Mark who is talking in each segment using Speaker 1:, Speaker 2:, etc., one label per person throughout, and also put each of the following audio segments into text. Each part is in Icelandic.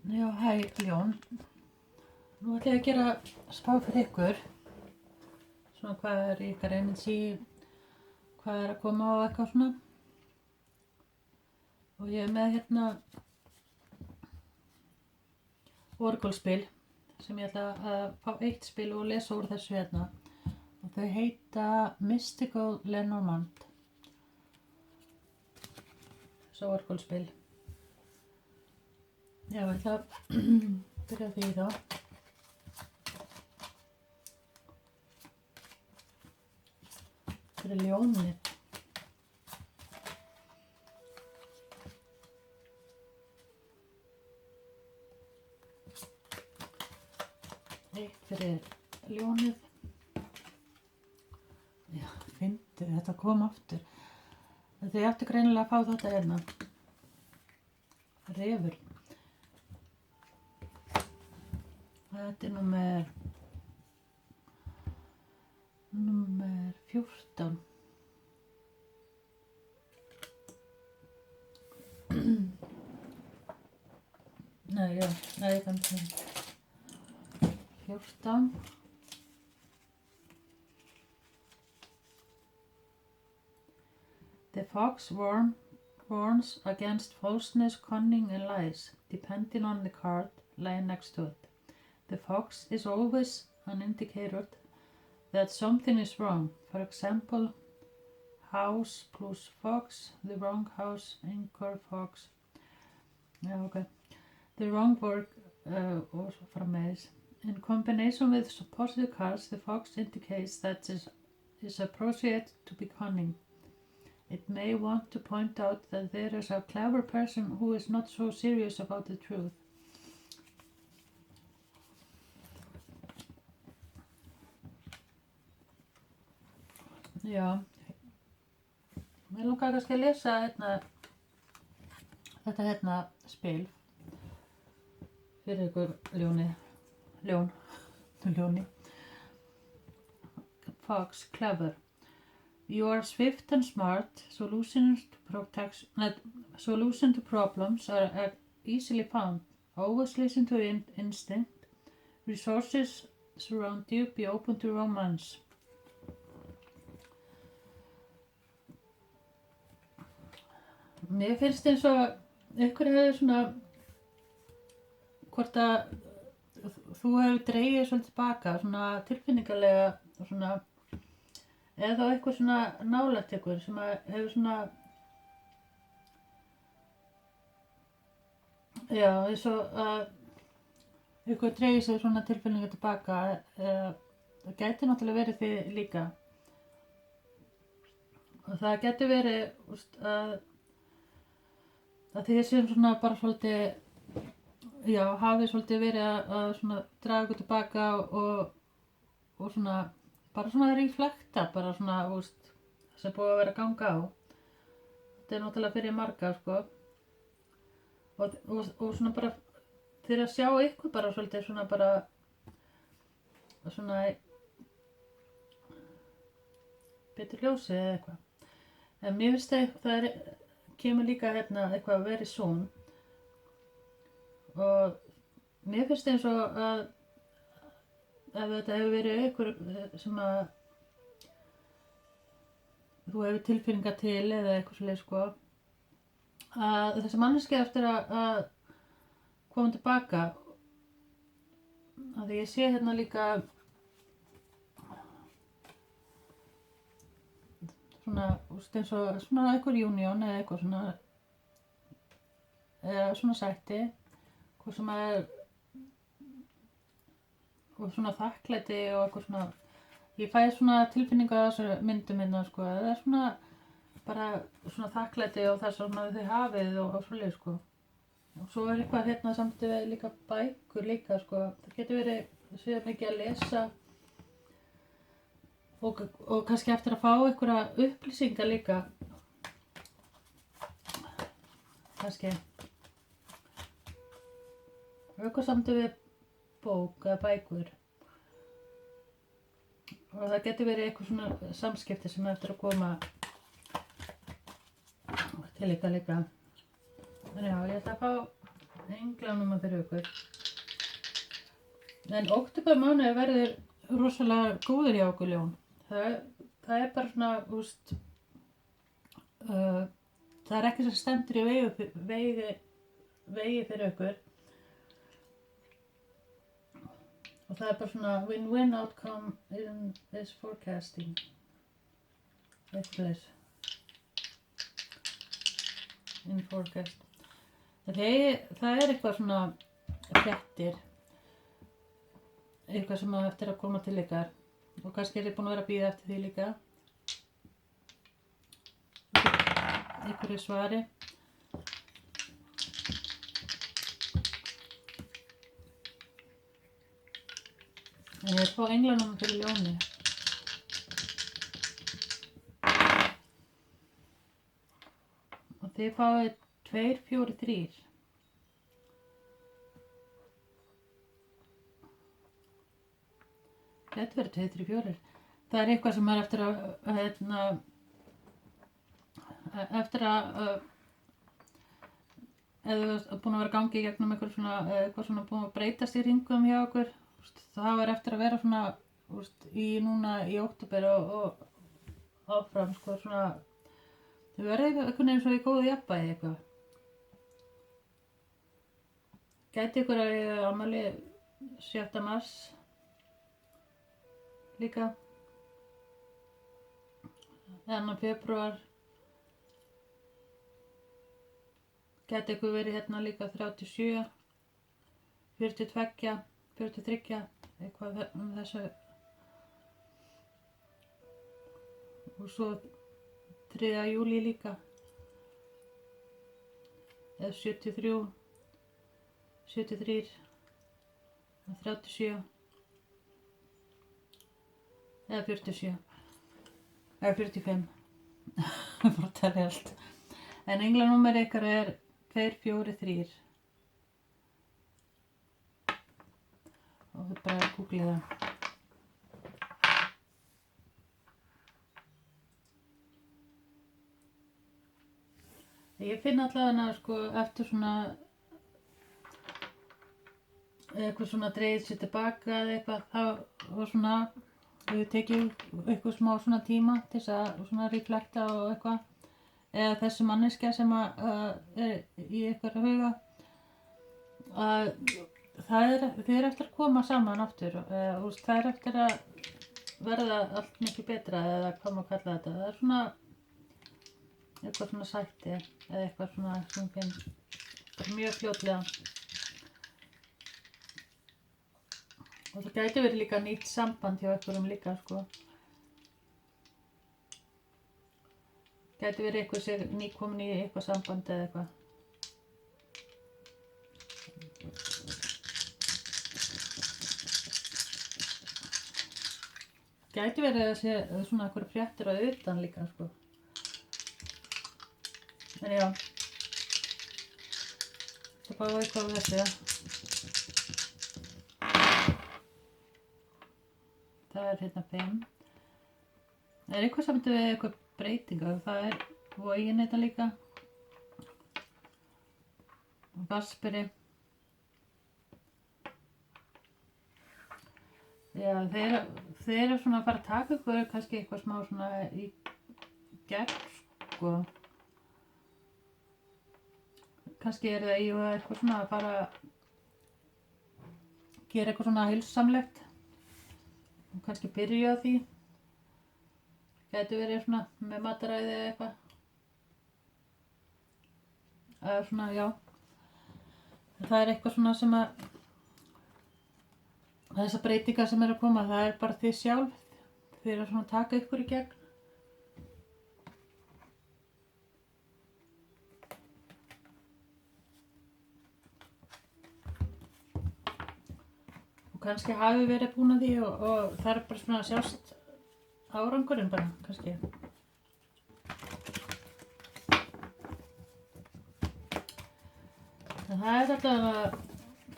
Speaker 1: Já, hæ, Ljón. Nú ætla ég að gera spá fyrir ykkur. Svona hvað er ykkar energy, hvað er að koma og eitthvað svona. Og ég er með hérna orgelspil sem ég ætla að fá eitt spil og lesa úr þessu hérna. Og þau heita Mystical Lenormand. Þessu orgelspil. Já, ég ætla að byrja því þá. Þetta er ljónið. Eitt fyrir ljónið. Já, fyndið, þetta kom aftur. Þið áttu greinilega að fá þetta hérna. Refur. Þetta er númer 14. Nei, 15. 14. The fox warns against falseness, cunning and lies, depending on the card lying next to it. The fox is always an indicator that something is wrong. For example, house plus fox, the wrong house, anchor fox. Yeah, okay. The wrong word or framvegis. In combination with positive cards, the fox indicates that it is appropriate to be cunning. It may want to point out that there is a clever person who is not so serious about the truth. Já, mér langar kannski að lesa þetta hérna spil fyrir ykkur ljóni. Fox, clever. You are swift and smart. Solutions to problems are easily found. Always listen to instinct. Resources surround you. Be open to romance. Mér finnst eins og ykkur hefur svona, hvort að þú hefur dregið svolítið tilbaka, svona tilfinningalega, svona, eða eitthvað svona nálægt ykkur sem hefur svona, já, eins og að ykkur dregið sig svona tilfinninga tilbaka, það gæti náttúrulega verið þið líka. Og það gæti verið, að þið séum svona bara svolítið, já, hafið svolítið verið að svona draga ykkur tilbaka og svona, bara svona reflekta, bara svona, það sem búið að vera að ganga á. Þetta er náttúrulega fyrir marga, sko. Og svona bara, þeir að sjá ykkur bara svolítið svona bara, svona, betur ljósið eða eitthvað. En mér finnst það kemur líka hérna eitthvað very soon og mér finnst eins og að ef þetta hefur verið ykkur sem að þú hefur tilfinningar til eða eitthvað svoleiðis, sko, að þessi manneskja eftir að koma tilbaka, að því ég sé hérna líka svona, eins og svona eitthvað union eða eitthvað svona, eða svona sætti, hvað sem er, og svona þakklæti og eitthvað svona, ég fæ svona tilfinningu að þessu myndum minna, sko, það er svona, bara svona þakklæti og það svona þið hafið og svoleið, sko. Og svo er eitthvað hérna samt við líka bækur líka, sko, það getur verið síðan mikið að lesa, og kannski eftir að fá einhverja upplýsingar líka, kannski eitthvað samt við bók eða bækur, og það getur verið eitthvað svona samskipti sem eftir að koma til líka. Þannig já, ég ætla að fá englanúmer fyrir ykkur. En októbermánuður verður rosalega góður hjá okkur ljón. Það er bara svona, það er ekki sem stendur í vegi fyrir ykkur. Og það er bara svona win-win outcome is forecasting. Eitthvað in forecast. Það er eitthvað svona fréttir. Eitthvað sem á eftir að koma til ykkar. Og kannski er ég búin að vera að bíða eftir því líka. Einhverju svari. En ég er fá englanum fyrir ljóni. Og þið fáið 2, 4, 3. Þetta verður 2, 3, 4. Það er eitthvað sem er eftir að ef þú ert búin að vera gangi í gegnum eitthvað svona búin að breytast í hringum hjá okkur, það er eftir að vera svona núna í október og áfram svona, þau verður einhvern veginn svo í góðu jafnvægi eitthvað. Gæti ykkur að ég afmæli 7. mars líka, 2. febrúar. Gæti ykkur verið hérna líka 37, 42, 43, eitthvað þessu. Og svo 3. júlí líka, eða 73, 73, 37, eða 47, eða 45, bara tala allt. En englanúmer ykkar er 2, 4, 3. Og þið bara googlið það. Ég finn allavega eftir svona eitthvað svona dreigð sér tilbaka eða eitthvað, þá og svona hefur tekið eitthvað smá svona tíma til þess að svona reflekta og eitthvað. Eða þessi manneskja sem er í ykkar huga, þið er eftir að koma saman aftur, það er eftir að verða allt mikið betra eða hvað maður kalla þetta. Það er svona eitthvað svona sætti eða eitthvað svona sem finnst mjög fljótlega. Og það gæti verið líka nýtt samband hjá einhverjum líka Gæti verið eitthvað sem nýkomin í eitthvað samband eða eitthvað. Gæti verið að sé svona eitthvað fréttir að utan líka En já. Það bara eitthvað við þessu, Það er hérna 5. Það er eitthvað samt við eitthvað breytingar, það er vogin þetta líka. Vassberi. Já, þeir eru svona að fara að taka ykkur kannski eitthvað smá svona í gegn Kannski er það í og eitthvað svona að fara að gera eitthvað svona heilsamlegt og kannski byrja á því. Gæti verið svona með mataræði eða eitthvað. Eða svona, já. Það er eitthvað svona sem að þessar breytingar sem að koma, það er bara þið sjálf. Þið eru svona að taka ykkur í gegn. Og kannski hafi verið búin að því og það er bara svona að sjást árangurinn bara, kannski. En það er alltaf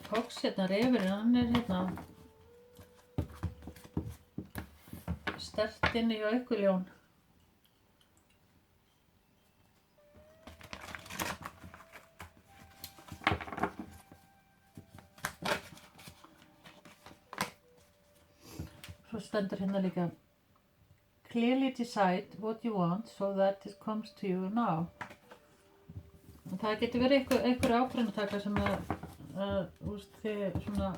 Speaker 1: Fox hérna, refurinn, hann er hérna sterkt inni hjá ykkur ljón. svo stendur hérna líka clearly decide what you want so that it comes to you now. Og það getur verið einhver ákvörðunartaka sem þið svona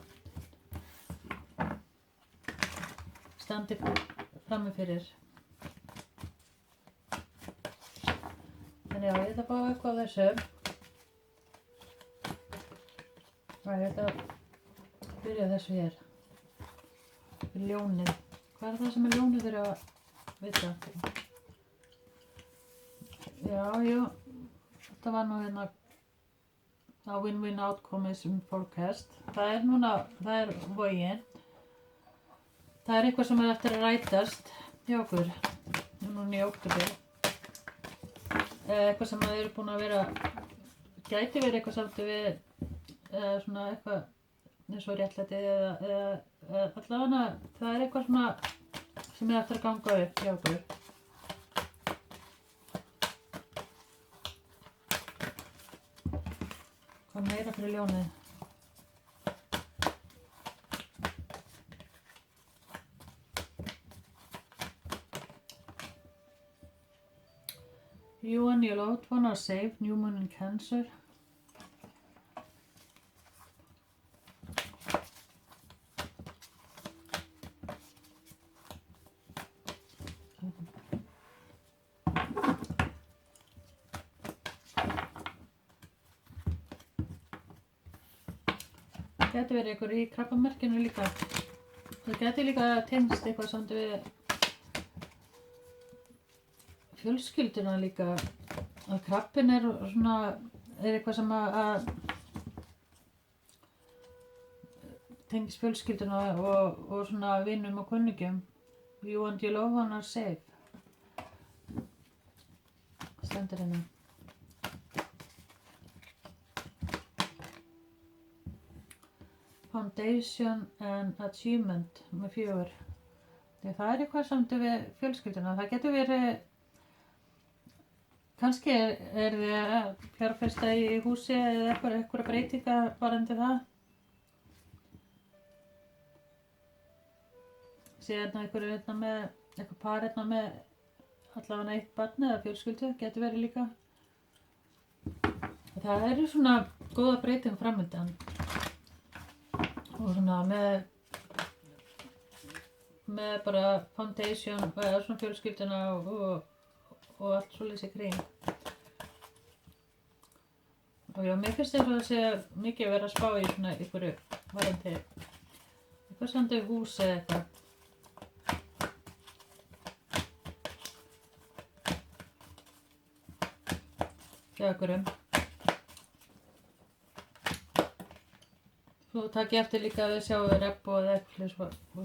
Speaker 1: standið frammi fyrir. En já, ég ætla að fá eitthvað af þessu. Ég ætla að byrja þessu hér. Ljónið. Hvað er það sem er ljónið fyrir að vita? Já, þetta var nú hérna að win-win outcome is in forecast. Það er vogin. Það er eitthvað sem er eftir að rætast hjá okkur. Núna í október. Eitthvað sem eru búin að vera, gæti verið eitthvað samt við svona eitthvað eins og réttlæti eða allavega það er eitthvað svona sem er eftir að ganga upp hjá okkur. Hvað meira fyrir ljónið? You and your loved one are safe, pneumonia and cancer. Það gæti verið ykkur í krabbamerkinu líka. Það gæti líka tengst eitthvað samt við fjölskylduna líka, að krabbinn er eitthvað sem að tengist fjölskylduna og svona vinum og kunningjum. You and your loved one are safe. Stendur hérna. Foundation and achievement með 4. Það er eitthvað samt við fjölskylduna. Það getur verið kannski er þið að fjárfesta í húsi eða eitthvað breytingar varðandi það. Sé hérna eitthvað par hérna með allavega eitt barn eða fjölskyldu, getur verið líka. Það eru svona góða breyting framöndan og svona með bara foundation eða svona fjölskylduna og allt svoleiðis í kring. Og já, mér finnst það sé mikið að vera að spá í svona einhverju varðandi eitthvað samt hús eða eitthvað. Hjá einhverjum. Svo takk ég eftir líka að þið sjáu regnboga eða eitthvað svo,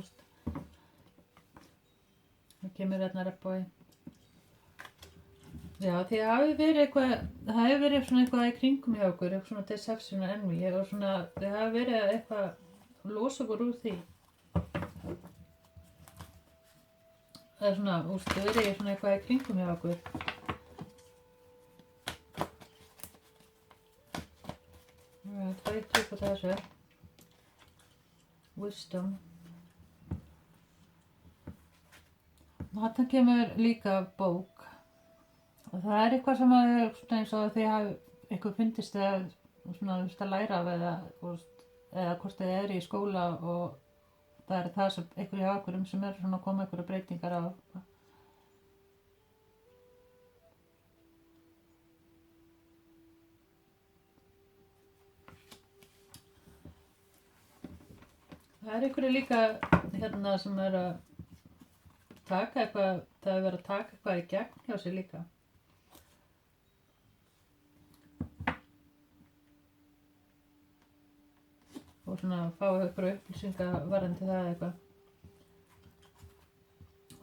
Speaker 1: það kemur hérna regnbogi. Já, því það hefur verið svona eitthvað í kringum hjá okkur, eitthvað svona deception og envy, og svona, það hefur verið eitthvað að losa okkur úr því. Það er svona, það verið svona eitthvað í kringum hjá okkur. Það er eitt upp á þessu. Wisdom. Og þarna kemur líka bók. Og það er eitthvað sem að eins og þið hafi eitthvað fundist eða svona að læra af eða hvort þið eru í skóla og það er það sem einhverju hjá okkur sem er svona að koma einhverju breytingar á. Það er einhverju líka hérna sem er að taka eitthvað, það er verið að taka eitthvað í gegn hjá sér líka. Og svona fá ykkur upplýsingar varðandi það eitthvað.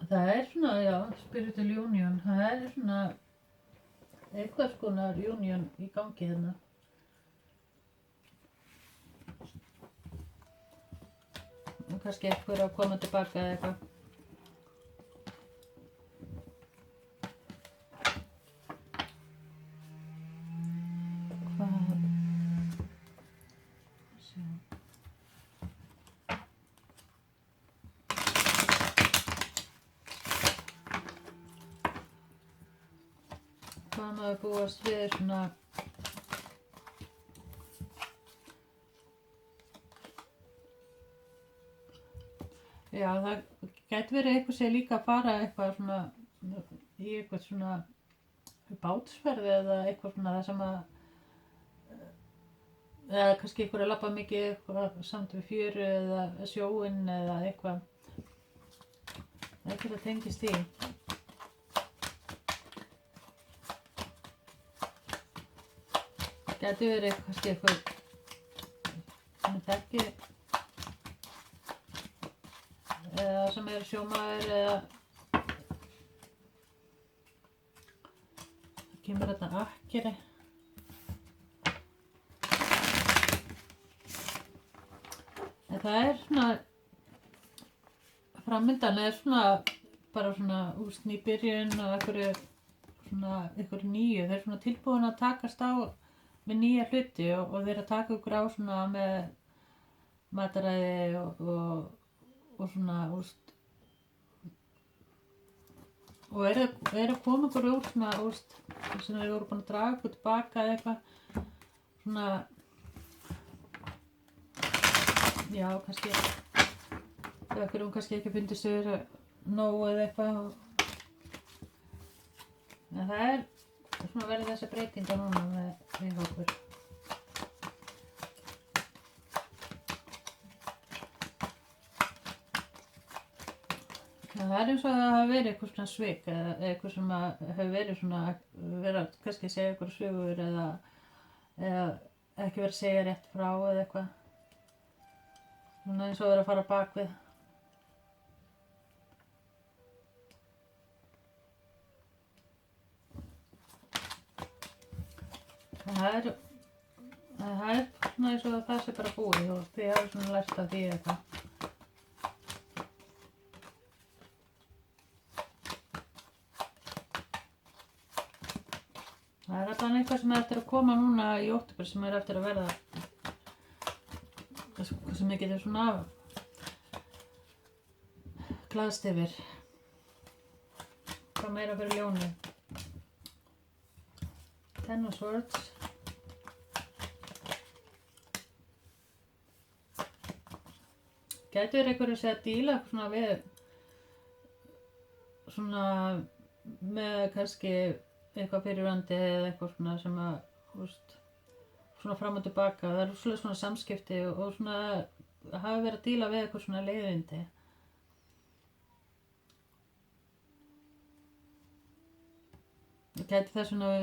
Speaker 1: Það er svona, já, spiritual union, það er svona eitthvað skonar union í gangi hérna. Og kannski eitthvað að koma tilbaka eða eitthvað. hvað maður búast við svona já, það gæti verið eitthvað sem líka að fara eitthvað svona í eitthvað svona bátsferð eða eitthvað svona það sem að eða kannski eitthvað að labba mikið eitthvað samt við fjöru eða sjóinn eða eitthvað það tengist í gæti verið kannski eitthvað sem þekki eða sem sjómaður eða það kemur þetta akkeri en það svona framöndan svona bara svona úst nýbyrjun og einhverju nýju þeir svona tilbúin að takast á með nýja hluti og þeir að taka ykkur á svona með mataræði og svona úst og að koma ykkur úr svona úst sem þeir voru búin að draga ykkur tilbaka eða eitthvað svona já kannski ef ykkur kannski ekki fundist þau nóg eða eitthvað en það svona verður þessi breytinga núna með okkur það eins og að það hafi verið eitthvað svona svik eða eitthvað sem að hefur verið svona vera kannski að segja eitthvað sögur eða ekki verið að segja rétt frá eða eitthvað svona eins og verið að fara bak við það svona eins og það sé bara búið og þið hafa svona lært af því eitthvað það allan eitthvað sem eftir að koma núna í október sem eftir að verða sem ég getur svona glaðst yfir hvað meira fyrir ljóni Ten of Swords gæti verið einhverju að díla svona við svona með kannski eitthvað fyrirvandi eða eitthvað svona sem að úst, svona fram og tilbaka það eru svona samskipti og svona hafa verið að díla við eitthvað svona leiðindi gæti það svona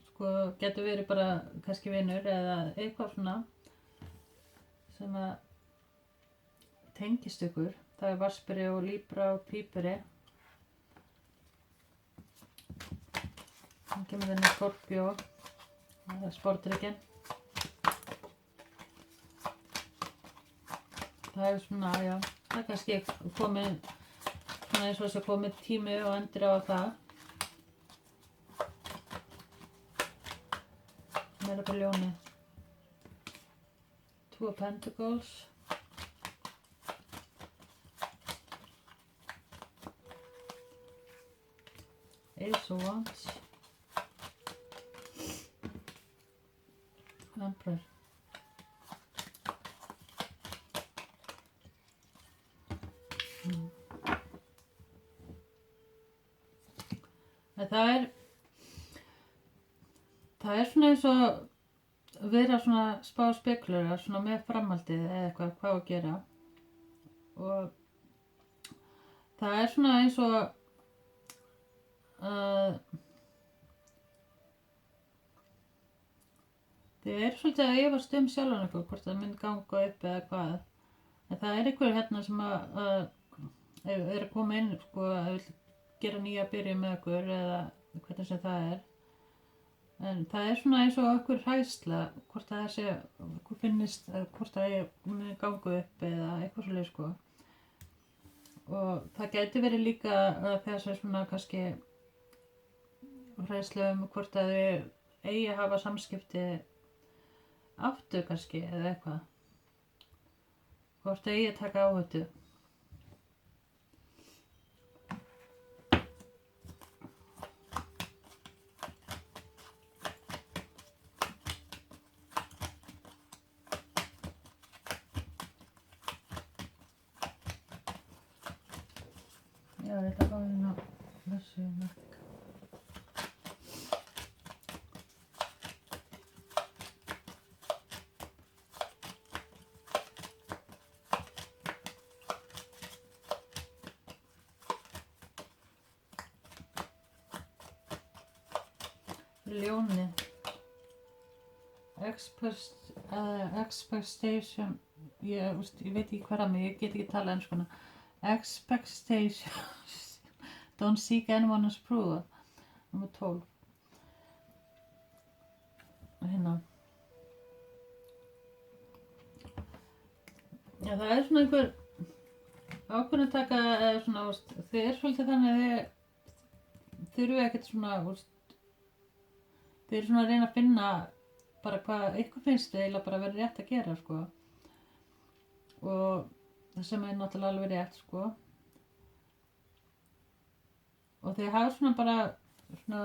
Speaker 1: sko gæti verið bara kannski vinur eða eitthvað svona sem að tengist ykkur það Varsperi og Libra og Píperi þannig kemur þenni Skorpjó það Sportrygginn það svona já það kannski komið svona eins og þess að komið tími og endur á það meira på ljóni Two of Pentacles Ace of Wands Emperor það er svona eins og vera svona spá spekulera svona með framhaldið eða eitthvað hvað að gera og það er svona eins og þið svolítið að efast sjálfan ykkur hvort það myndi ganga upp eða hvað en það er einhver hérna sem að koma inn sko að vil gera nýja byrju með ykkur eða hvernig sem það en það er svona eins og ykkur hræðsla hvort það sé hvort finnist hvort það myndi ganga upp eða eitthvað svolítið sko og það gæti verið líka að þess að svona kannski hræðslu hvort að þið eigi að hafa samskipti aftur kannski eða eitthvað hvort eigi að taka áhættu Já, ég ætla að fá hérna þessu nakk. Ljónið. Expectation, ég veit ekki hvað að mig, ég get ekki talað enskuna. Expectations, don't seek anyone's approval. Númer 12. Hérna. Já, það er svona einhver ákvörðuntaka eða svona, þið er svolítið þannig að þið þurfið ekkert svona, þið eru svona að reyna að finna bara hvað ykkur finnst eiginlega bara verið rétt að gera, sko. Og það sem er náttúrulega alveg rétt, sko. Og þið hafa svona bara svona,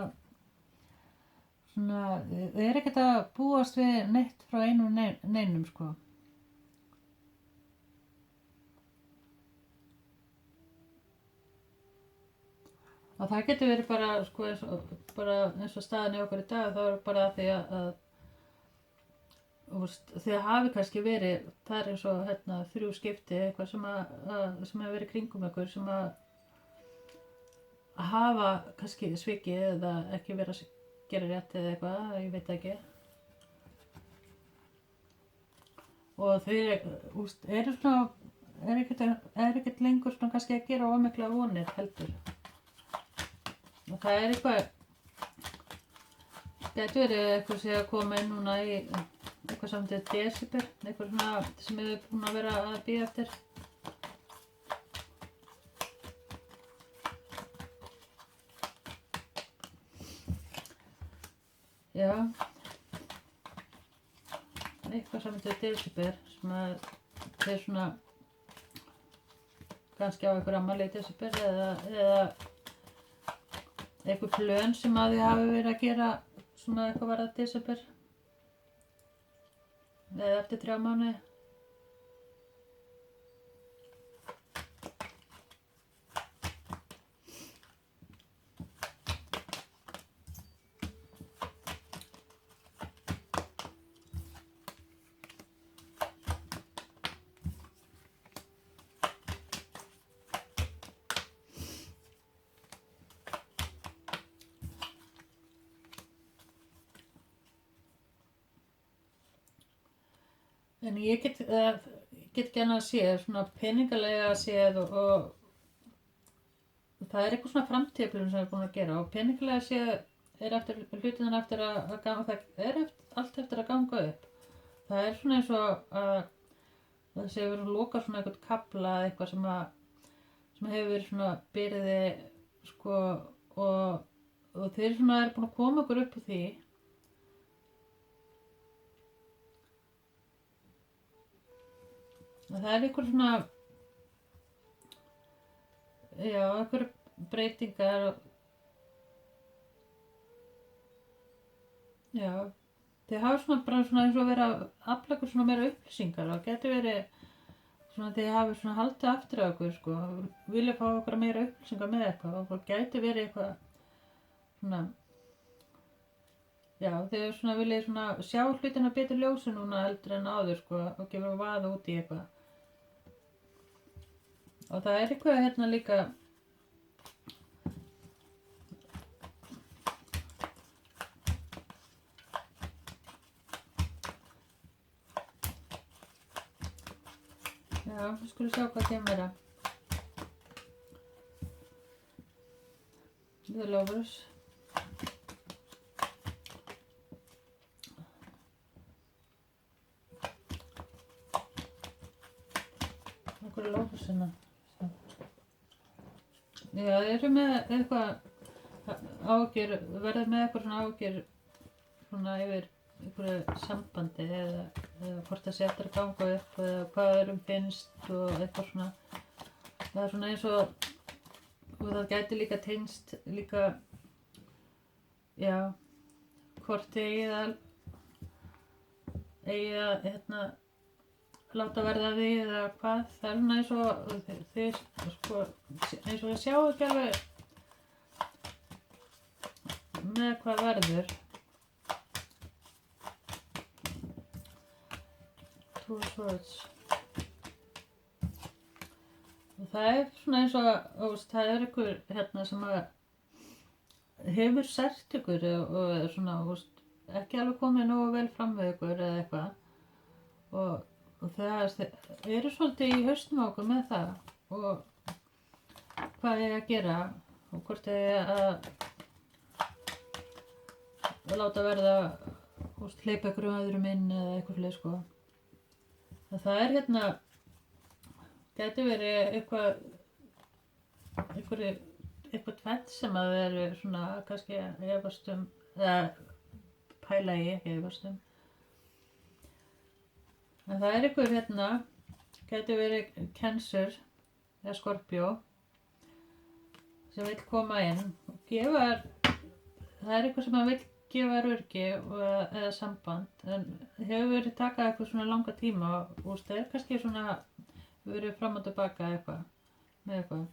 Speaker 1: þið er ekkert að búast við neitt frá einum neinum, sko. Og það getur verið bara, sko, eins og staðan í okkur í dag, þá er bara því að þið hafi kannski verið, það er eins og hérna 3 skipti, eitthvað sem hefur verið kringum ykkur, sem að hafa kannski svikið eða ekki verið að gera rétt eða eitthvað, ég veit ekki. Og þau eru svona, er ekkert lengur svona kannski að gera ómikla vonir heldur. Og það er eitthvað, gæti verið eitthvað sem að koma inn núna í eitthvað samt desember, eitthvað svona sem við búin að vera að bíða eftir. Já, eitthvað samt desember sem að þið svona kannski á einhver afmæli í desember eða eitthvað plön sem að þið hafi verið að gera svona eitthvað varðað desember eða eftir 3 mánuði. En ég get gana að séð, svona peningalega séð og það er eitthvað svona framtíðarplön sem er búin að gera og peningalega séð er hlutin eftir að ganga, það er allt eftir að ganga upp. Það er svona eins og að það sé verið að loka svona eitthvað kafla eitthvað sem hefur verið svona byrði, sko, og þeir svona er búin að koma okkur upp á því. Það er einhver svona, já, einhver breytingar, já, þið hafa svona bara svona eins og verið að afla ykkur svona meira upplýsingar og getur verið svona þið hafi svona haldið aftur á okkur, sko, vilja fá okkur meira upplýsingar með eitthvað og það getur verið eitthvað svona, já, þið svona viljið svona sjá hlutina betur ljósi núna heldur en áður, sko, og gefa vaða út í eitthvað. Og það er eitthvað hérna líka, já, við skulum sjá hvað kemur að. The Lovers. Okkur Lovers hérna. Já, þið eru með eitthvað áhyggjur, verður með eitthvað svona áhyggjur svona yfir einhverju sambandi eða hvort það sé eftir að ganga upp eða hvað öðrum finnst og eitthvað svona. Það er svona eins og það gæti líka tengst líka, já, hvort þið eigið að hérna láta verða því eða hvað. Það er svona eins og þið sko, eins og þið sjáu ekki alveg með hvað verður. Two Swords. Og það er svona eins og það er ykkur hérna sem að hefur sært ykkur og svona ekki alveg komið nógu vel fram við ykkur eða eitthvað og það eru svolítið í hausnum á okkur með það og hvað ég að gera og hvort ég að láta verða hleypa ykkur öðrum inn eða eitthvað fyrir sko. Það er hérna gæti verið eitthvað tvennt sem að þeir eru svona kannski efast eða pæla í, ekki efast en það er eitthvað hérna gæti verið Cancer eða Scorpio sem vill koma inn og gefa það er eitthvað sem að vill gefa öryggi eða samband en hefur verið takað eitthvað svona langa tíma og það er kannski svona verið fram og tilbaka eitthvað með eitthvað.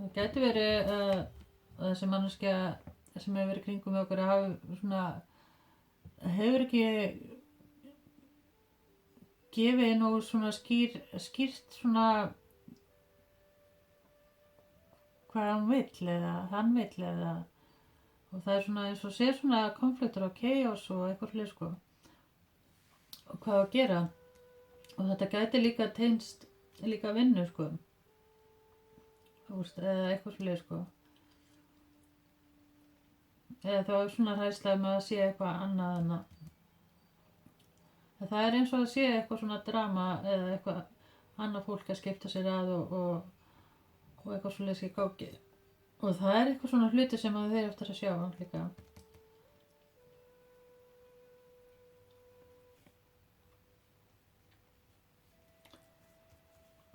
Speaker 1: Það gæti verið þessi manneskja sem hefur verið kringum með okkur að hafa svona hefur ekki gefið nógu svona skýrt svona hvað hann vill eða hann vill eða og það er svona eins og sé svona konfliktur og chaos og eitthvað fyrir sko og hvað að gera og þetta gæti líka tengst líka vinnu sko eða eitthvað fyrir sko eða þá er svona hræðsla að sé eitthvað annað en það er eins og að sé eitthvað svona drama eða eitthvað annað fólk að skipta sér að og eitthvað svoleiðis í gangi og það er eitthvað svona hluti sem að þeir eftir að sjá líka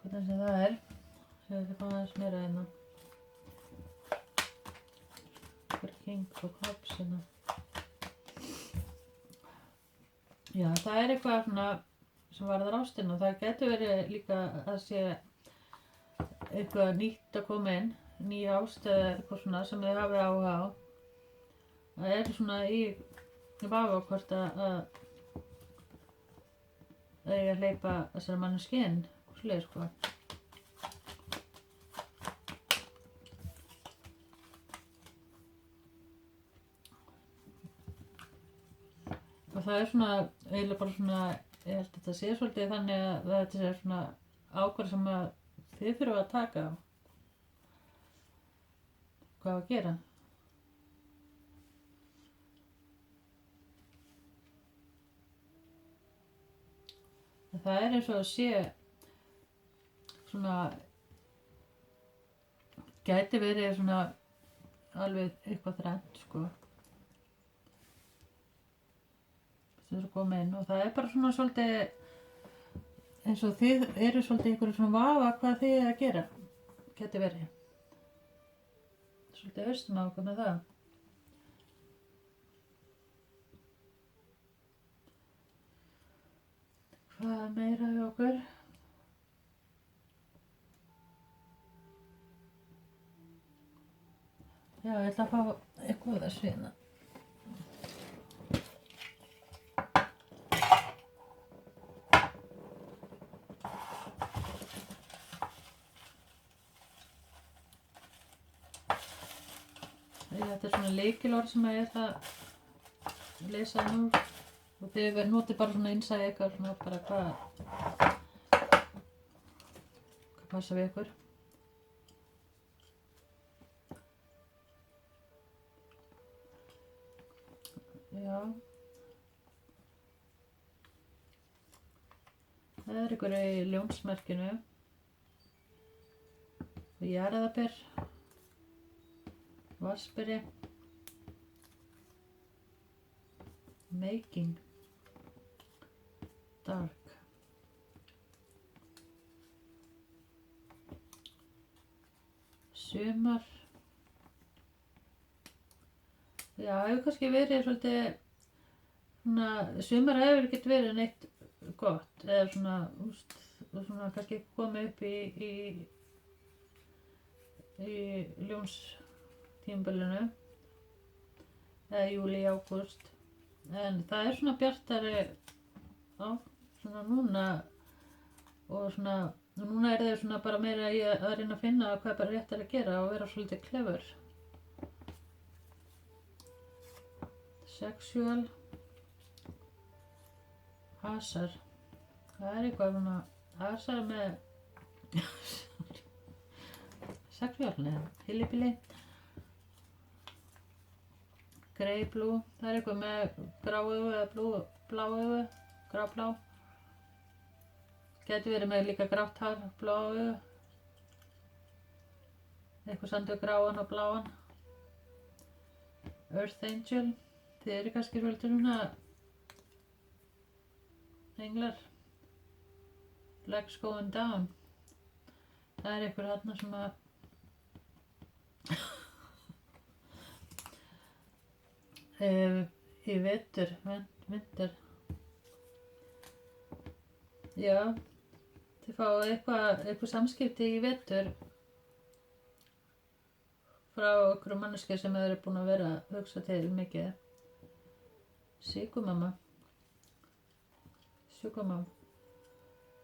Speaker 1: hvernig sem það er ég veit ekki aðeins meira hérna King og Cups hérna já það er eitthvað svona sem varðar ástina og það getur verið líka að sé eitthvað nýtt að koma inn, ný ást eða eitthvað svona sem þið hafið áhuga á. Það er svona í vafa hvort að eiga að hleypa þessari manneski inn, svoleiðis sko. Og það er svona, eiginlega bara svona, ég held að þetta sé svolítið þannig að þetta sé svona ákvörð sem að þið þurfum að taka hvað að gera. Það er eins og að sé svona gæti verið svona alveg eitthvað þrennt sko. Þau eru komið inn og það er bara svona svolítið eins og þið eru svolítið ykkur svona vafa hvað þið er að gera. Gæti verið. Svolítið haustum á okkur með það. Hvað meira hjá okkur? Já, ég ætla að fá eitthvað þessu hérna. Þetta er svona lykilorð sem ég ætla að lesa nú og þið notið bara svona innsæði eitthvað svona bara hvað passa við ykkur. Já. Það er ykkur í ljónsmerkinu og jarðaber. Vassberi Making Dark Sumar. Já, hefur kannski verið svolítið svona, sumar hefur ekkert verið neitt gott eða svona, svona kannski komið upp í ljónstímabilinu eða júlí, ágúst, en það er svona bjartari á svona núna og svona núna er þeir svona bara meira í að reyna að finna hvað bara rétt er að gera og vera svolítið clever. Sexual hasar, það er eitthvað svona hasar með sexual, hillibili. Grey blue, það er eitthvað með grá augu eða blá augu, gráblá. Gæti verið með líka grátt hár, blá augu. Eitthvað sandur gráan og bláan. Earth Angel, þið eru kannski svolítið svona englar. Legs going down. Það er eitthvað þarna sem að í vetur, vinter. Já, þið fáið eitthvað samskipti í vetur frá okkur manneski sem þið eru búin að vera að hugsa til mikið. Sigumamma.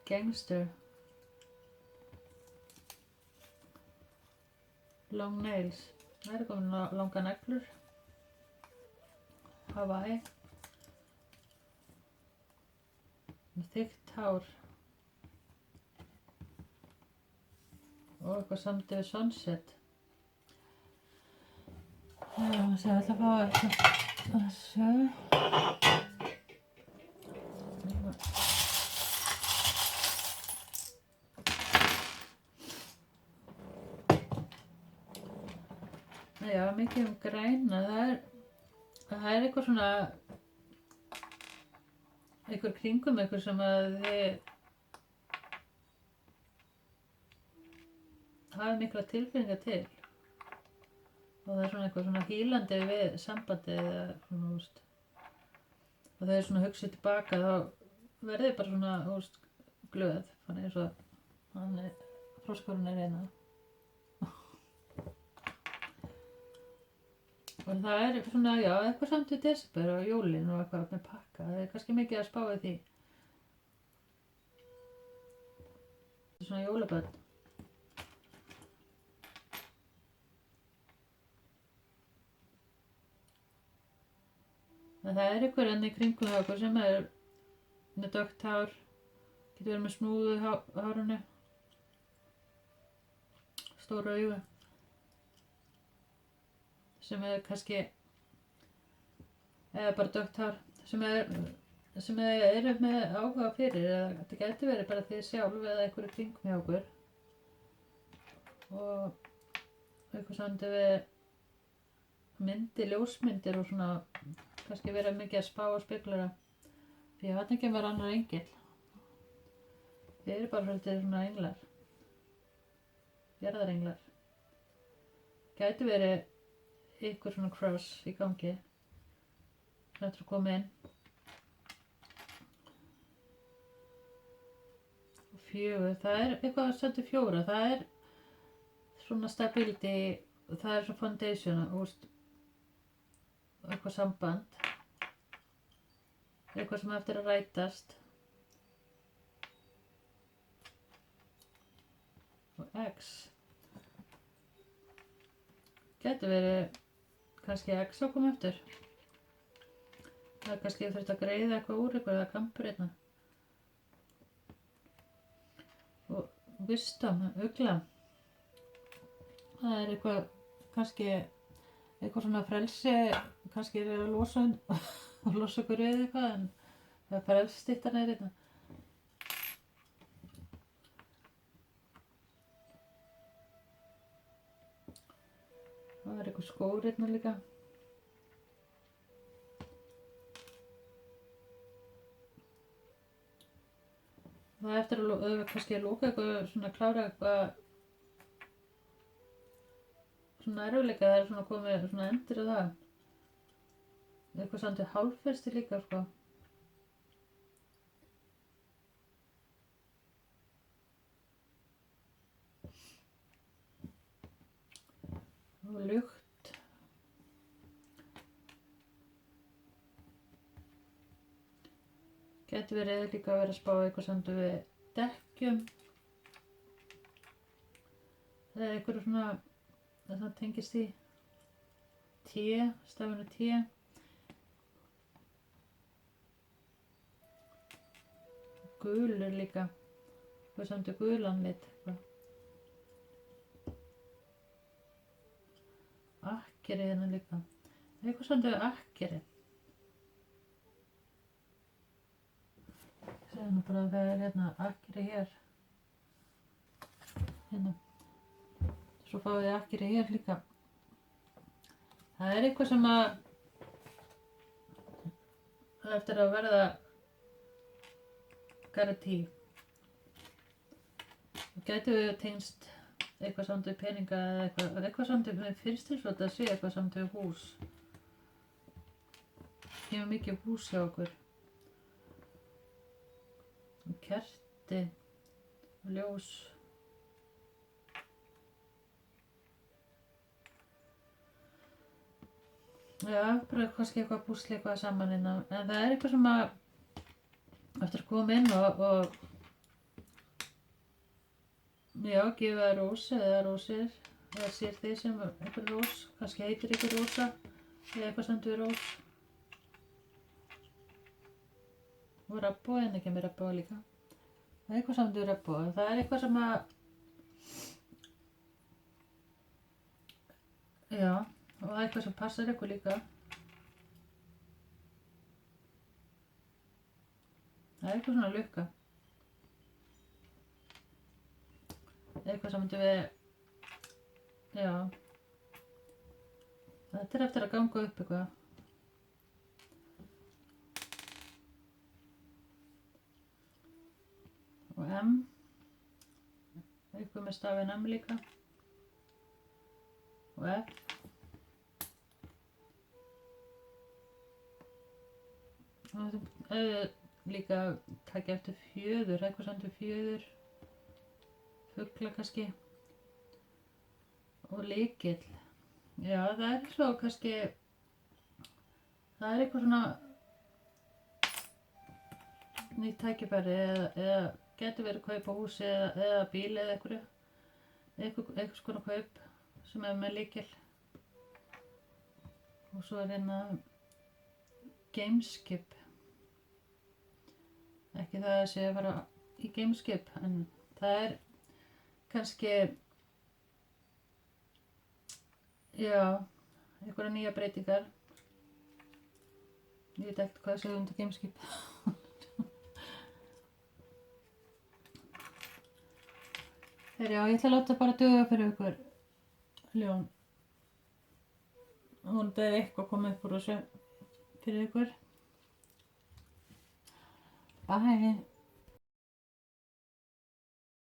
Speaker 1: Gangster. Long nails. Það er komin langa neglur. Hawaii. Þykkt hár. Og eitthvað samtið við sunset. Já, ég ætla að fá eitthvað að sjá. Já, mikið græna, það er eitthvað svona, eitthvað kringum eitthvað sem að þið hafið mikla tilfinningar til og það er svona eitthvað svona hýlandi við sambandið eða svona, og þegar þið svona hugsið tilbaka þá verðið þið bara svona, glöð, þannig eins og froskurinn er hérna. Og það er svona, já, eitthvað samt við desember og jólin og eitthvað með pakka. Það er kannski mikið að spá í því. Það er svona jólabörn. En það er einhver enn í kringum hjá okkur sem er með dökkt hár. Getur verið með snúðu hárunu. Stóru augu. Sem er kannski, eða bara dökkt hár, sem eru með áhuga fyrir, eða þetta gæti verið bara þið sjálf eða einhverju kringum hjá okkur. Og eitthvað samt við ljósmyndir og svona, kannski verið mikið að spá og speklara. Því að hann ekki var annar engill. Þið eru bara svolítið svona englar. Jarðarenglar. Gæti verið eitthvað svona cross í gangi. Þetta er að koma inn. 4, það er eitthvað að setja 4, það er svona stability, það er svona foundation, eitthvað samband, eitthvað sem eftir að rætast. Og X. Gæti verið kannski X að koma eftir. Það er kannski þurft að greiða eitthvað úr eitthvað eða kampur hérna. Og wisdom, ugla. Það er eitthvað, kannski eitthvað svona frelsi, kannski er að losa okkur við eitthvað en það er frelsstittan er hérna. Það er eitthvað skór hérna líka. Það er eftir að kannski að lóka eitthvað, svona klára eitthvað svona erfiðleika, það er svona komið svona endir á það. Eitthvað samt við hálffyrsti líka, sko. Og lukt. Gæti verið líka að vera að spá eitthvað samt við dekkjum. Það er eitthvað svona, það tengist í T, stafinu T. Gulur líka, eitthvað samt við gulan lit. Akkeri hérna líka, eitthvað samt við akkeri. Segðu nú bara að það er hérna akkeri hér. Hérna. Svo fáið þið akkeri hér líka. Það er eitthvað sem að það eftir að verða garantí. Það gæti við tengst eitthvað samt við peninga eða eitthvað samt við fyrst eins og þetta sé eitthvað samt við hús. Kemur mikið hús hjá okkur. Og kerti og ljós. Já, bara kannski eitthvað púsli eitthvað saman innan. En það er eitthvað sem að eftir að koma inn og já, gefa það rós eða rósir. Eða sér þið sem eitthvað rós. Kannski heitir eitthvað rósa eða eitthvað samt við rós. Og rabbó, en ekki með rabbó líka. Það er eitthvað samt við rabbó. Það er eitthvað sem að já, og það er eitthvað sem passar ykkur líka. Það er eitthvað svona lukka. Eitthvað sem myndi við, já, þetta er eftir að ganga upp eitthvað. Og M, eitthvað með stafinn M líka. Og F. Og líka taka eftir fjöður, eitthvað samt við fjöður. Fugla kannski. Og lykill. Já, það er svo kannski, það er eitthvað svona nýtt tækifæri eða getur verið kaup á húsi eða bíl eða eitthvað svona kaup sem er með lykill. Og svo er hérna gameskip. Ekki það að sé að fara í gameskip, en það er kannski, já, einhverja nýja breytingar. Ég veit ekkert hvað það segir undir gameskip. Já, ég ætla að láta bara duga fyrir ykkur ljón. Hún er eitthvað komið upp úr þessu fyrir ykkur. Bye.